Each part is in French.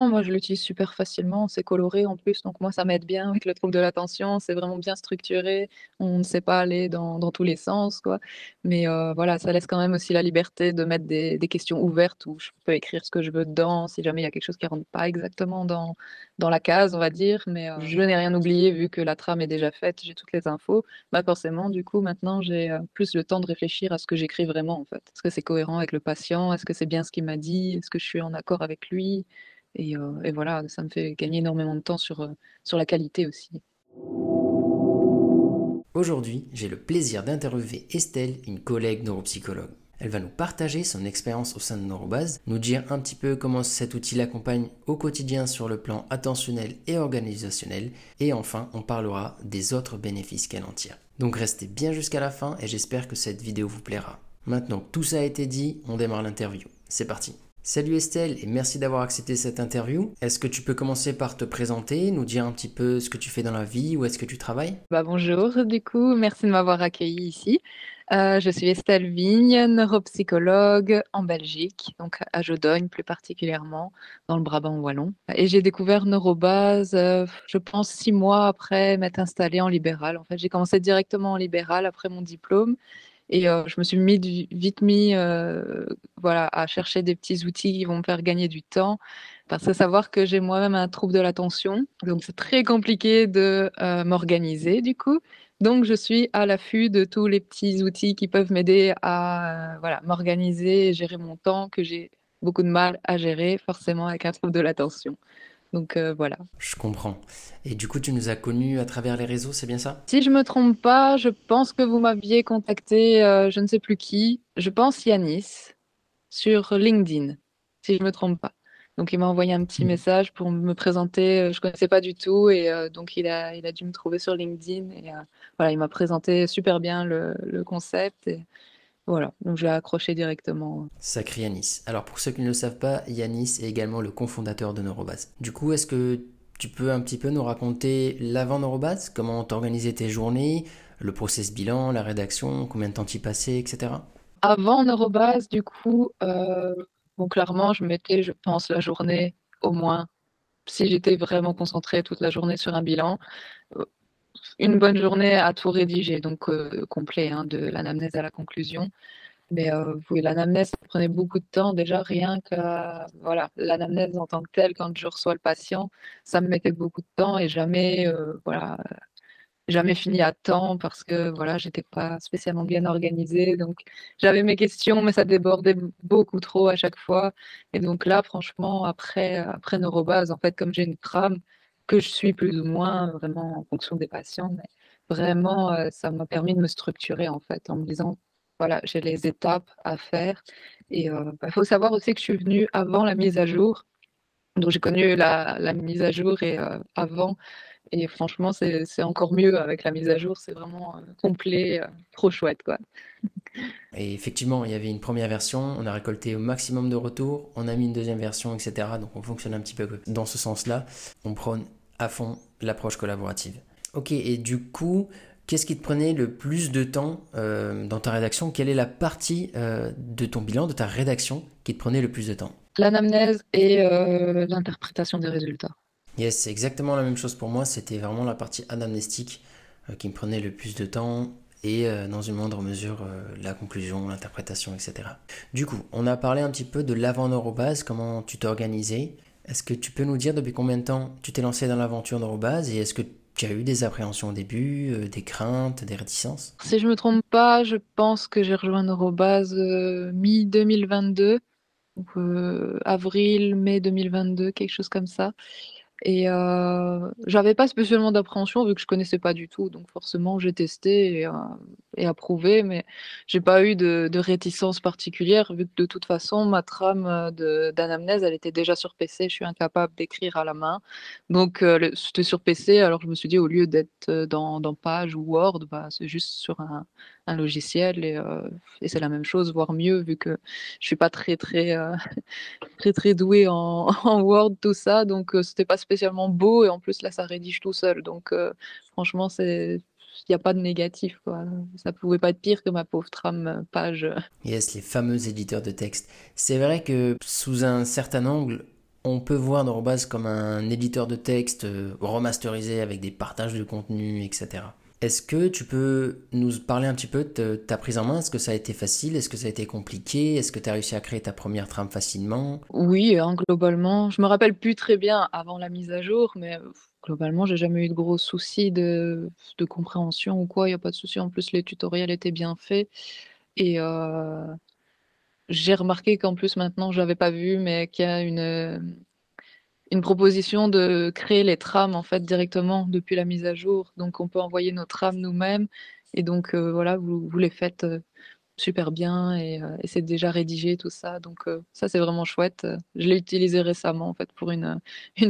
Moi, je l'utilise super facilement, c'est coloré en plus, donc moi, ça m'aide bien avec le trouble de l'attention, c'est vraiment bien structuré, on ne sait pas aller dans tous les sens, quoi. Mais voilà, ça laisse quand même aussi la liberté de mettre des questions ouvertes où je peux écrire ce que je veux dedans, si jamais il y a quelque chose qui rentre pas exactement dans la case, on va dire. Mais je n'ai rien oublié vu que la trame est déjà faite, j'ai toutes les infos. Bah, forcément, du coup, maintenant, j'ai plus le temps de réfléchir à ce que j'écris vraiment, en fait. Est-ce que c'est cohérent avec le patient? Est-ce que c'est bien ce qu'il m'a dit? Est-ce que je suis en accord avec lui? Et voilà, ça me fait gagner énormément de temps sur la qualité aussi. Aujourd'hui, j'ai le plaisir d'interviewer Estelle, une collègue neuropsychologue. Elle va nous partager son expérience au sein de Neurobase, nous dire un petit peu comment cet outil l'accompagne au quotidien sur le plan attentionnel et organisationnel, et enfin, on parlera des autres bénéfices qu'elle en tire. Donc restez bien jusqu'à la fin et j'espère que cette vidéo vous plaira. Maintenant que tout ça a été dit, on démarre l'interview. C'est parti. Salut Estelle et merci d'avoir accepté cette interview. Est-ce que tu peux commencer par te présenter, nous dire un petit peu ce que tu fais dans la vie, où est-ce que tu travailles? Bah, bonjour, du coup, merci de m'avoir accueillie ici. Je suis Estelle Vigne, neuropsychologue en Belgique, donc à Jodogne plus particulièrement, dans le Brabant wallon. Et j'ai découvert Neurobase, je pense 6 mois après m'être installée en libéral. En fait, j'ai commencé directement en libéral après mon diplôme. Et je me suis vite mis voilà, à chercher des petits outils qui vont me faire gagner du temps. Parce que savoir que j'ai moi-même un trouble de l'attention, donc c'est très compliqué de m'organiser du coup. Donc je suis à l'affût de tous les petits outils qui peuvent m'aider à voilà, m'organiser et gérer mon temps que j'ai beaucoup de mal à gérer forcément avec un trouble de l'attention. Donc voilà. Je comprends. Et du coup, tu nous as connus à travers les réseaux, c'est bien ça? Si je me trompe pas, je pense que vous m'aviez contacté, je ne sais plus qui, je pense Yanis, sur LinkedIn, si je me trompe pas. Donc il m'a envoyé un petit message pour me présenter, je connaissais pas du tout et donc il a dû me trouver sur LinkedIn et voilà, il m'a présenté super bien le concept et voilà, donc j'ai accroché directement. Sacré Yanis. Alors pour ceux qui ne le savent pas, Yanis est également le cofondateur de Neurobase. Du coup, est-ce que tu peux un petit peu nous raconter l'avant Neurobase? Comment t'organisais tes journées, le process bilan, la rédaction, combien de temps t'y passais, etc. Avant Neurobase, du coup, bon clairement, je mettais, je pense, la journée au moins, si j'étais vraiment concentrée toute la journée sur un bilan, euh, une bonne journée à tout rédiger, donc complet, hein, de l'anamnèse à la conclusion. Mais oui, l'anamnèse, ça prenait beaucoup de temps. Déjà, rien que voilà, l'anamnèse en tant que telle, quand je reçois le patient, ça me mettait beaucoup de temps et jamais, voilà, jamais fini à temps parce que voilà, j'étais pas spécialement bien organisée. Donc, j'avais mes questions, mais ça débordait beaucoup trop à chaque fois. Et donc là, franchement, après Neurobase, en fait, comme j'ai une trame que je suis plus ou moins vraiment en fonction des patients, mais vraiment, ça m'a permis de me structurer en fait en me disant, voilà, j'ai les étapes à faire. Et il faut savoir aussi que je suis venue avant la mise à jour. Donc j'ai connu la mise à jour et avant. Et franchement, c'est encore mieux avec la mise à jour. C'est vraiment complet, trop chouette, quoi. Et effectivement, il y avait une première version, on a récolté au maximum de retours, on a mis une deuxième version, etc. Donc on fonctionne un petit peu dans ce sens-là. On prône à fond l'approche collaborative. Ok, et du coup, qu'est-ce qui te prenait le plus de temps dans ta rédaction? Quelle est la partie de ton bilan, de ta rédaction, qui te prenait le plus de temps? L'anamnèse et l'interprétation des résultats. Yes, c'est exactement la même chose pour moi. C'était vraiment la partie anamnestique qui me prenait le plus de temps et dans une moindre mesure la conclusion, l'interprétation, etc. Du coup, on a parlé un petit peu de l'avant Neurobase, comment tu t'es organisé. Est-ce que tu peux nous dire depuis combien de temps tu t'es lancé dans l'aventure Neurobase et est-ce que tu as eu des appréhensions au début, des craintes, des réticences? Si je me trompe pas, je pense que j'ai rejoint Neurobase mi-2022, donc, avril, mai 2022, quelque chose comme ça. Et j'avais pas spécialement d'appréhension vu que je connaissais pas du tout, donc forcément j'ai testé et approuvé, mais j'ai pas eu de réticence particulière vu que de toute façon ma trame d'anamnèse elle était déjà sur PC, je suis incapable d'écrire à la main, donc c'était sur PC, alors je me suis dit au lieu d'être dans Page ou Word, bah, c'est juste sur un logiciel et c'est la même chose, voire mieux vu que je suis pas très très doué en Word, tout ça, donc c'était pas spécialement beau et en plus là ça rédige tout seul, donc franchement il n'y a pas de négatif quoi. Ça pouvait pas être pire que ma pauvre trame page. Yes, les fameux éditeurs de texte. C'est vrai que sous un certain angle, On peut voir Neurobase comme un éditeur de texte remasterisé avec des partages de contenu, etc. Est-ce que tu peux nous parler un petit peu de ta prise en main? Est-ce que ça a été facile? Est-ce que ça a été compliqué? Est-ce que tu as réussi à créer ta première trame facilement? Oui, hein, globalement, je me rappelle plus très bien avant la mise à jour, mais globalement, j'ai jamais eu de gros soucis de compréhension ou quoi. Il y a pas de souci. En plus, les tutoriels étaient bien faits et j'ai remarqué qu'en plus maintenant, j'avais pas vu, mais qu'il y a une proposition de créer les trames en fait directement depuis la mise à jour. Donc on peut envoyer nos trames nous-mêmes et donc voilà, vous les faites super bien et c'est déjà rédigé tout ça. Donc ça c'est vraiment chouette. Je l'ai utilisé récemment en fait pour une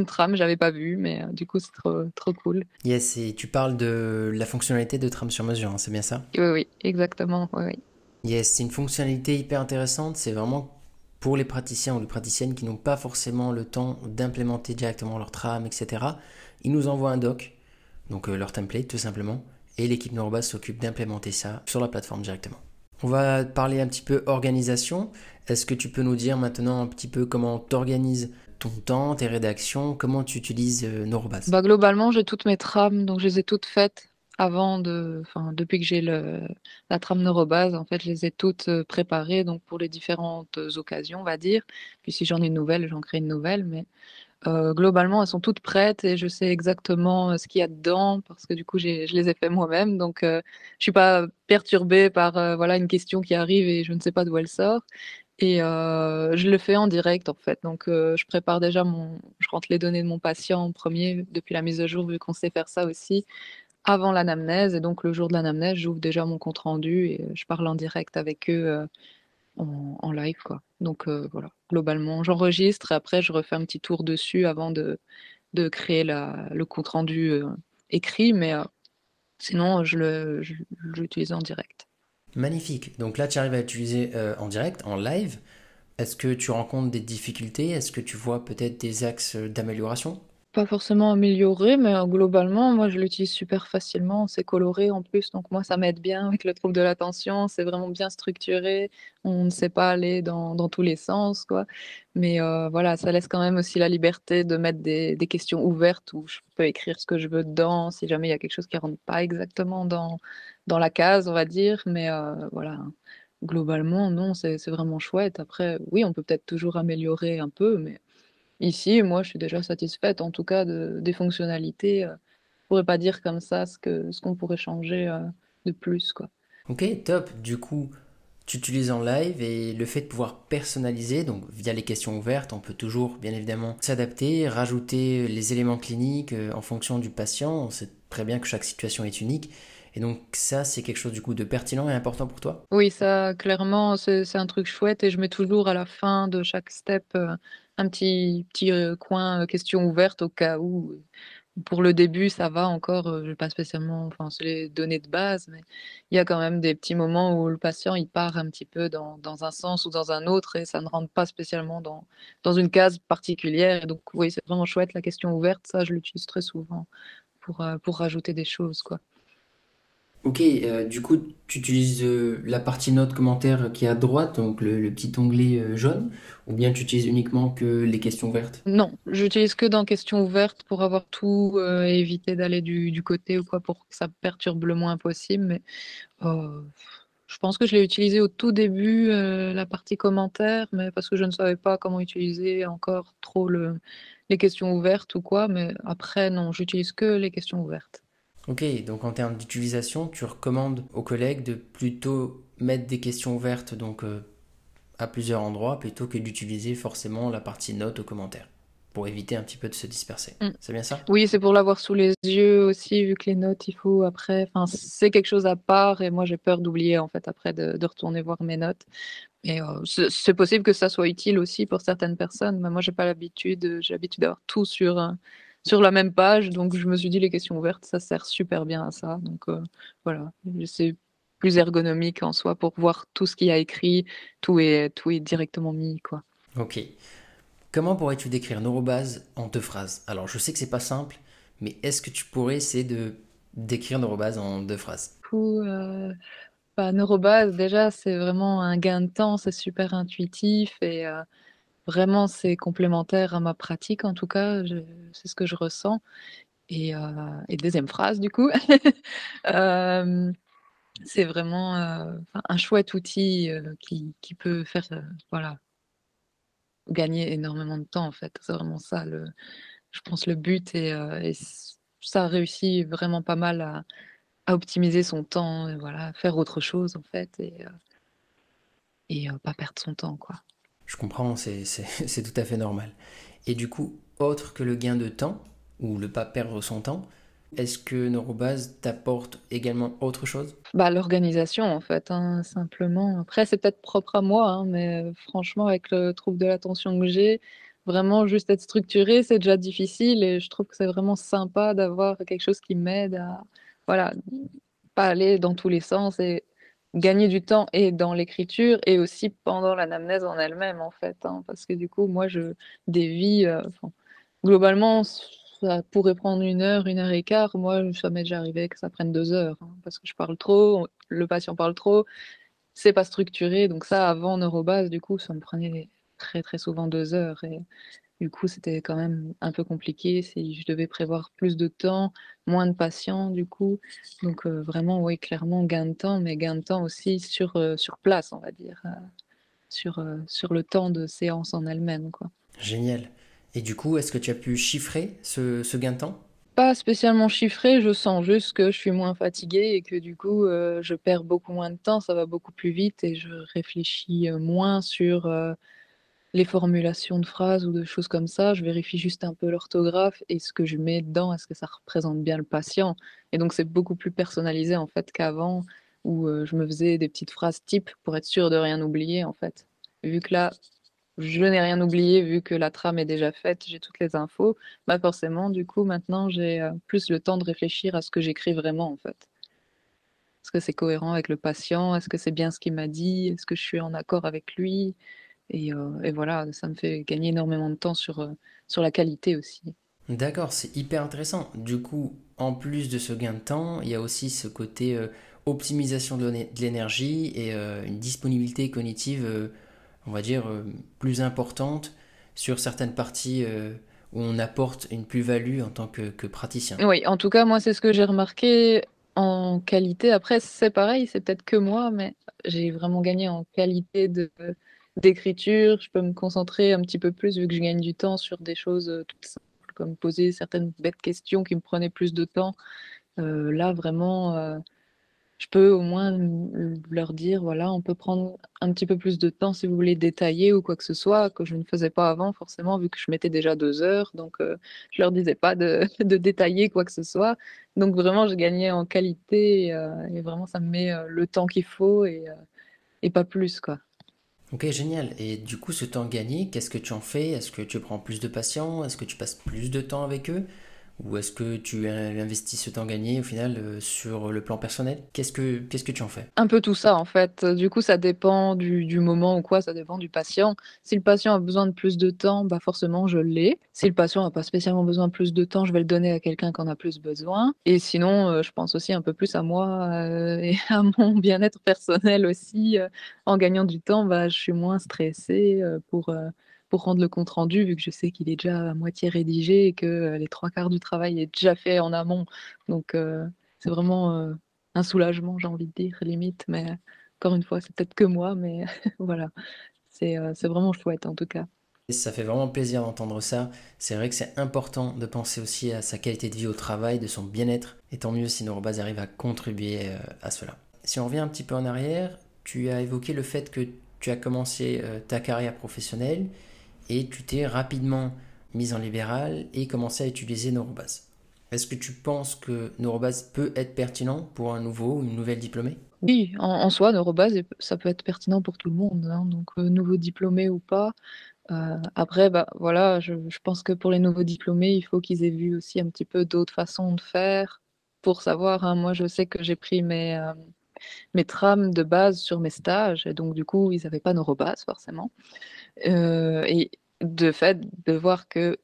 trame, j'avais pas vu, mais du coup c'est trop cool. Yes, et tu parles de la fonctionnalité de trame sur mesure, hein, c'est bien ça? Oui, oui, exactement. Oui, oui. Yes, c'est une fonctionnalité hyper intéressante. C'est vraiment pour les praticiens ou les praticiennes qui n'ont pas forcément le temps d'implémenter directement leur trame, etc. Ils nous envoient un doc, donc leur template tout simplement, et l'équipe Neurobase s'occupe d'implémenter ça sur la plateforme directement. On va parler un petit peu organisation. Est-ce que tu peux nous dire maintenant un petit peu comment tu organises ton temps, tes rédactions, comment tu utilises Neurobase? Bah, globalement, j'ai toutes mes trames, donc je les ai toutes faites enfin, depuis que j'ai la trame Neurobase, en fait, je les ai toutes préparées, donc pour les différentes occasions, on va dire. Puis si j'en ai une nouvelle, j'en crée une nouvelle, mais globalement, elles sont toutes prêtes et je sais exactement ce qu'il y a dedans parce que du coup, je les ai fait moi-même, donc je suis pas perturbée par voilà une question qui arrive et je ne sais pas d'où elle sort. Et je le fais en direct en fait. Donc je prépare déjà je rentre les données de mon patient en premier depuis la mise à jour vu qu'on sait faire ça aussi avant l'anamnèse et donc le jour de l'anamnèse, j'ouvre déjà mon compte rendu et je parle en direct avec eux en live quoi. Donc voilà, globalement, j'enregistre et après je refais un petit tour dessus avant de créer le compte rendu écrit, mais sinon je l'utilise en direct. Magnifique. Donc là, tu arrives à utiliser en direct, en live. Est-ce que tu rencontres des difficultés? Est-ce que tu vois peut-être des axes d'amélioration? Pas forcément amélioré, mais globalement, moi, je l'utilise super facilement. C'est coloré en plus, donc moi, ça m'aide bien avec le trouble de l'attention. C'est vraiment bien structuré. On ne sait pas aller dans tous les sens, quoi. Mais voilà, ça laisse quand même aussi la liberté de mettre des questions ouvertes où je peux écrire ce que je veux dedans, si jamais il y a quelque chose qui rentre pas exactement dans la case, on va dire. Mais voilà, globalement, non, c'est vraiment chouette. Après, oui, on peut peut-être toujours améliorer un peu, mais ici, moi, je suis déjà satisfaite, en tout cas, des fonctionnalités. Je pourrais pas dire comme ça ce qu'on pourrait changer de plus, quoi. Ok, top. Du coup, tu utilises en live et le fait de pouvoir personnaliser, donc via les questions ouvertes, on peut toujours, bien évidemment, s'adapter, rajouter les éléments cliniques en fonction du patient. On sait très bien que chaque situation est unique. Et donc ça, c'est quelque chose du coup de pertinent et important pour toi? Oui, ça, clairement, c'est un truc chouette et je mets toujours à la fin de chaque step un petit coin question ouverte au cas où. Pour le début, ça va encore, j'ai pas spécialement enfin, c'est les données de base, mais il y a quand même des petits moments où le patient, il part un petit peu dans un sens ou dans un autre et ça ne rentre pas spécialement dans une case particulière et donc oui, c'est vraiment chouette la question ouverte, ça je l'utilise très souvent pour rajouter des choses, quoi. Ok, du coup, tu utilises la partie notes commentaires qui est à droite, donc le petit onglet jaune, ou bien tu utilises uniquement que les questions ouvertes? Non, j'utilise que dans questions ouvertes pour avoir tout et éviter d'aller du côté ou quoi pour que ça perturbe le moins possible, mais heu, je pense que je l'ai utilisé au tout début, la partie commentaires, mais parce que je ne savais pas comment utiliser encore trop les questions ouvertes ou quoi, mais après non, j'utilise que les questions ouvertes. Ok, donc en termes d'utilisation, tu recommandes aux collègues de plutôt mettre des questions ouvertes donc à plusieurs endroits plutôt que d'utiliser forcément la partie notes aux commentaires pour éviter un petit peu de se disperser. Mmh. C'est bien ça? Oui, c'est pour l'avoir sous les yeux aussi, vu que les notes, il faut après enfin, c'est quelque chose à part et moi j'ai peur d'oublier en fait après de retourner voir mes notes et c'est possible que ça soit utile aussi pour certaines personnes, mais moi j'ai pas l'habitude, j'ai l'habitude d'avoir tout sur la même page, donc je me suis dit: «Les questions ouvertes, ça sert super bien à ça», donc voilà. C'est plus ergonomique en soi pour voir tout ce qu'il y a écrit, tout est directement mis, quoi. Ok. Comment pourrais-tu décrire Neurobase en 2 phrases? Alors je sais que c'est pas simple, mais est-ce que tu pourrais essayer de décrire Neurobase en 2 phrases? Coup, bah, Neurobase déjà, c'est vraiment un gain de temps, c'est super intuitif et vraiment, c'est complémentaire à ma pratique, en tout cas, c'est ce que je ressens. Et deuxième phrase, du coup, euh, c'est vraiment enfin, un chouette outil qui peut faire voilà, gagner énormément de temps, en fait. C'est vraiment ça, je pense, le but. Ça réussit vraiment pas mal à optimiser son temps, et voilà, faire autre chose, en fait, et pas perdre son temps, quoi. Je comprends, c'est tout à fait normal. Et du coup, autre que le gain de temps, ou le pas perdre son temps, est-ce que Neurobase t'apporte également autre chose? Bah, l'organisation, en fait, hein, simplement. Après, c'est peut-être propre à moi, hein, mais franchement, avec le trouble de l'attention que j'ai, vraiment juste être structuré, c'est déjà difficile et je trouve que c'est vraiment sympa d'avoir quelque chose qui m'aide à, voilà, pas aller dans tous les sens et gagner du temps et dans l'écriture et aussi pendant l'anamnèse en elle-même, en fait, hein, parce que du coup, moi, je dévie, enfin, globalement, ça pourrait prendre 1 heure, 1 heure et quart. Moi, ça m'est déjà arrivé que ça prenne 2 heures, hein, parce que je parle trop, le patient parle trop, c'est pas structuré. Donc ça, avant Neurobase, du coup, ça me prenait très très souvent 2 heures. Et du coup, c'était quand même un peu compliqué. Si je devais prévoir plus de temps, moins de patients, du coup. Donc vraiment, oui, clairement, gain de temps, mais gain de temps aussi sur place, on va dire, sur le temps de séance en elle-même, quoi. Génial. Et du coup, est-ce que tu as pu chiffrer ce gain de temps? Pas spécialement chiffré, je sens juste que je suis moins fatiguée et que du coup, je perds beaucoup moins de temps, ça va beaucoup plus vite et je réfléchis, moins sur, les formulations de phrases ou de choses comme ça. Je vérifie juste un peu l'orthographe et ce que je mets dedans, est-ce que ça représente bien le patient? Et donc c'est beaucoup plus personnalisé en fait qu'avant où, je me faisais des petites phrases types pour être sûre de rien oublier en fait. Vu que là, je n'ai rien oublié vu que la trame est déjà faite, j'ai toutes les infos. Bah, forcément, du coup, maintenant, j'ai, plus le temps de réfléchir à ce que j'écris vraiment, en fait. Est-ce que c'est cohérent avec le patient? Est-ce que c'est bien ce qu'il m'a dit? Est-ce que je suis en accord avec lui? Et voilà, ça me fait gagner énormément de temps sur la qualité aussi. D'accord, c'est hyper intéressant. Du coup, en plus de ce gain de temps, il y a aussi ce côté optimisation de l'énergie et une disponibilité cognitive, on va dire, plus importante sur certaines parties où on apporte une plus-value en tant que praticien. Oui, en tout cas, moi, c'est ce que j'ai remarqué en qualité. Après, c'est pareil, c'est peut-être que moi, mais j'ai vraiment gagné en qualité d'écriture. Je peux me concentrer un petit peu plus vu que je gagne du temps sur des choses toutes simples, comme poser certaines bêtes questions qui me prenaient plus de temps. Là, vraiment, je peux au moins leur dire, voilà, on peut prendre un petit peu plus de temps si vous voulez détailler ou quoi que ce soit, que je ne faisais pas avant forcément, vu que je mettais déjà 2 heures. Donc, je leur disais pas de, de détailler quoi que ce soit. Donc, vraiment, je gagnais en qualité et vraiment, ça me met le temps qu'il faut et pas plus, quoi. Ok, génial. Et du coup, ce temps gagné, qu'est-ce que tu en fais? Est-ce que tu prends plus de patients? Est-ce que tu passes plus de temps avec eux? Ou est-ce que tu investis ce temps gagné au final sur le plan personnel? Qu'est-ce que tu en fais? Un peu tout ça, en fait. Du coup, ça dépend du moment ou quoi, ça dépend du patient. Si le patient a besoin de plus de temps, bah forcément, je l'ai. Si le patient n'a pas spécialement besoin de plus de temps, je vais le donner à quelqu'un qui en a plus besoin. Et sinon, je pense aussi un peu plus à moi et à mon bien-être personnel aussi. En gagnant du temps, bah, je suis moins stressée pour rendre le compte rendu, vu que je sais qu'il est déjà à moitié rédigé et que les trois quarts du travail est déjà fait en amont. Donc, c'est vraiment un soulagement, j'ai envie de dire, limite, mais encore une fois, c'est peut-être que moi, mais voilà, c'est vraiment chouette en tout cas. Et ça fait vraiment plaisir d'entendre ça. C'est vrai que c'est important de penser aussi à sa qualité de vie au travail, de son bien-être. Et tant mieux si Neurobase arrive à contribuer à cela. Si on revient un petit peu en arrière, tu as évoqué le fait que tu as commencé ta carrière professionnelle et tu t'es rapidement mise en libéral et commencé à utiliser Neurobase. Est-ce que tu penses que Neurobase peut être pertinent pour un nouveau ou une nouvelle diplômée? Oui, en soi, Neurobase, ça peut être pertinent pour tout le monde, hein, donc nouveau diplômé ou pas. Après, bah voilà, je pense que pour les nouveaux diplômés, il faut qu'ils aient vu aussi un petit peu d'autres façons de faire pour savoir, hein. Moi, je sais que j'ai pris mes trames de base sur mes stages, et donc du coup, ils n'avaient pas Neurobase forcément. Et de fait, de voir que,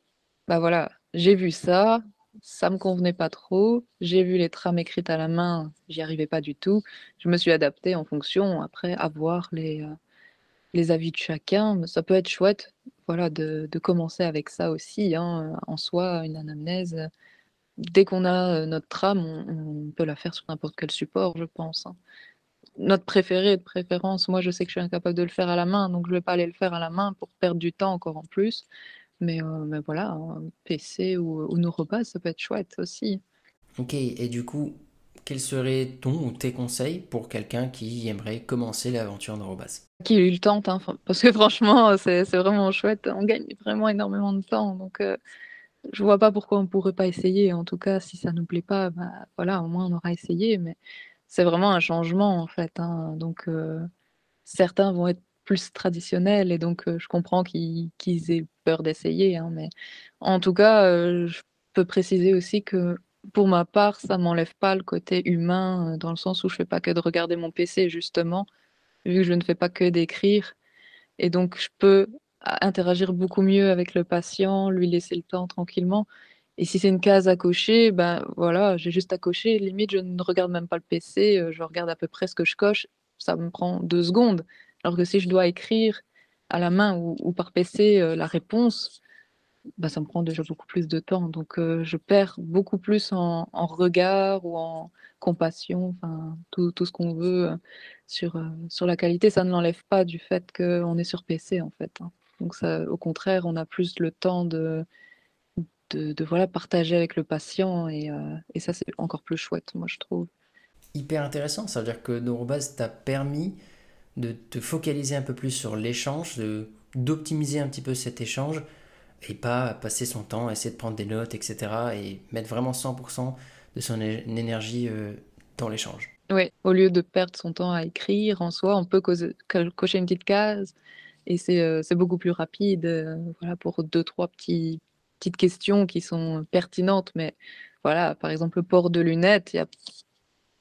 bah voilà, j'ai vu ça, ça me convenait pas trop, j'ai vu les trames écrites à la main, j'y arrivais pas du tout. Je me suis adaptée en fonction, après, à voir les avis de chacun, mais ça peut être chouette, voilà, de commencer avec ça aussi, hein, en soi, une anamnèse, dès qu'on a, notre trame, on peut la faire sur n'importe quel support, je pense, hein. Notre préféré de préférence, moi je sais que je suis incapable de le faire à la main, donc je vais pas aller le faire à la main pour perdre du temps encore en plus. Mais voilà, un PC ou Neuropass, ça peut être chouette aussi. Ok, et du coup, quels seraient ton ou tes conseils pour quelqu'un qui aimerait commencer l'aventure Neurobase? Qui le tente, hein, parce que franchement, c'est vraiment chouette. On gagne vraiment énormément de temps, donc je vois pas pourquoi on pourrait pas essayer. En tout cas, si ça nous plaît pas, bah voilà, au moins on aura essayé. Mais c'est vraiment un changement en fait, hein. Donc certains vont être plus traditionnels et donc je comprends qu'ils aient peur d'essayer, hein. Mais en tout cas, je peux préciser aussi que pour ma part, ça m'enlève pas le côté humain, dans le sens où je fais pas que de regarder mon PC justement, vu que je ne fais pas que d'écrire et donc je peux interagir beaucoup mieux avec le patient, lui laisser le temps tranquillement. Et si c'est une case à cocher, ben voilà, j'ai juste à cocher. Limite, je ne regarde même pas le PC, je regarde à peu près ce que je coche. Ça me prend 2 secondes. Alors que si je dois écrire à la main ou par PC la réponse, bah, ça me prend déjà beaucoup plus de temps. Donc je perds beaucoup plus en regard ou en compassion, enfin tout ce qu'on veut sur la qualité. Ça ne l'enlève pas du fait qu'on est sur PC en fait, hein. Donc ça, au contraire, on a plus le temps de voilà, partager avec le patient et ça c'est encore plus chouette, moi je trouve. Hyper intéressant, ça veut dire que Neurobase t'a permis de te focaliser un peu plus sur l'échange, d'optimiser un petit peu cet échange et pas passer son temps à essayer de prendre des notes, etc. et mettre vraiment 100% de son énergie dans l'échange. Oui, au lieu de perdre son temps à écrire, en soi, on peut cocher une petite case et c'est beaucoup plus rapide, voilà, pour deux, trois petites questions qui sont pertinentes. Mais voilà, par exemple, le port de lunettes,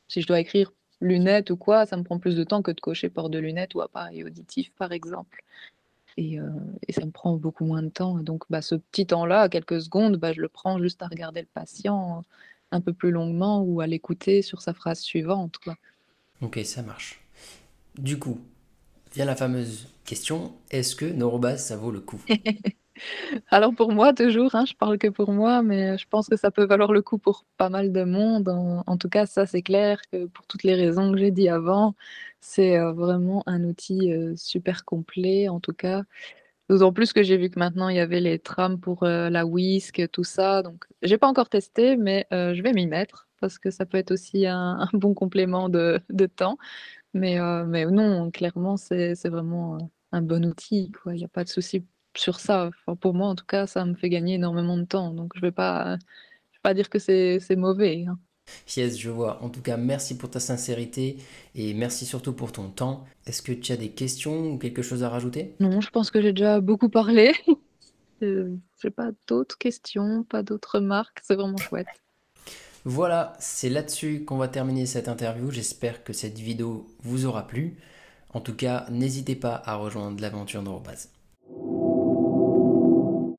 si je dois écrire lunettes ou quoi, ça me prend plus de temps que de cocher port de lunettes ou appareil auditif, par exemple. Et, euh, et ça me prend beaucoup moins de temps. Donc, bah, ce petit temps-là, quelques secondes, bah, je le prends juste à regarder le patient un peu plus longuement ou à l'écouter sur sa phrase suivante, quoi. Ok, ça marche. Du coup, vient la fameuse question, est-ce que Neurobase, ça vaut le coup? Alors pour moi, toujours, hein, je parle que pour moi, mais je pense que ça peut valoir le coup pour pas mal de monde. En tout cas, ça c'est clair que pour toutes les raisons que j'ai dit avant, c'est vraiment un outil super complet. En tout cas, d'autant plus que j'ai vu que maintenant il y avait les trams pour la Whisk, tout ça. Donc j'ai pas encore testé, mais je vais m'y mettre parce que ça peut être aussi un bon complément de temps. Mais non, clairement, c'est vraiment un bon outil, quoi. Il n'y a pas de souci sur ça. Enfin, pour moi, en tout cas, ça me fait gagner énormément de temps. Donc, je vais pas dire que c'est mauvais, hein. Yes, je vois. En tout cas, merci pour ta sincérité et merci surtout pour ton temps. Est-ce que tu as des questions ou quelque chose à rajouter? Non, je pense que j'ai déjà beaucoup parlé. J'ai pas d'autres questions, pas d'autres remarques. C'est vraiment chouette. Voilà, c'est là-dessus qu'on va terminer cette interview. J'espère que cette vidéo vous aura plu. En tout cas, n'hésitez pas à rejoindre l'aventure Neurobase.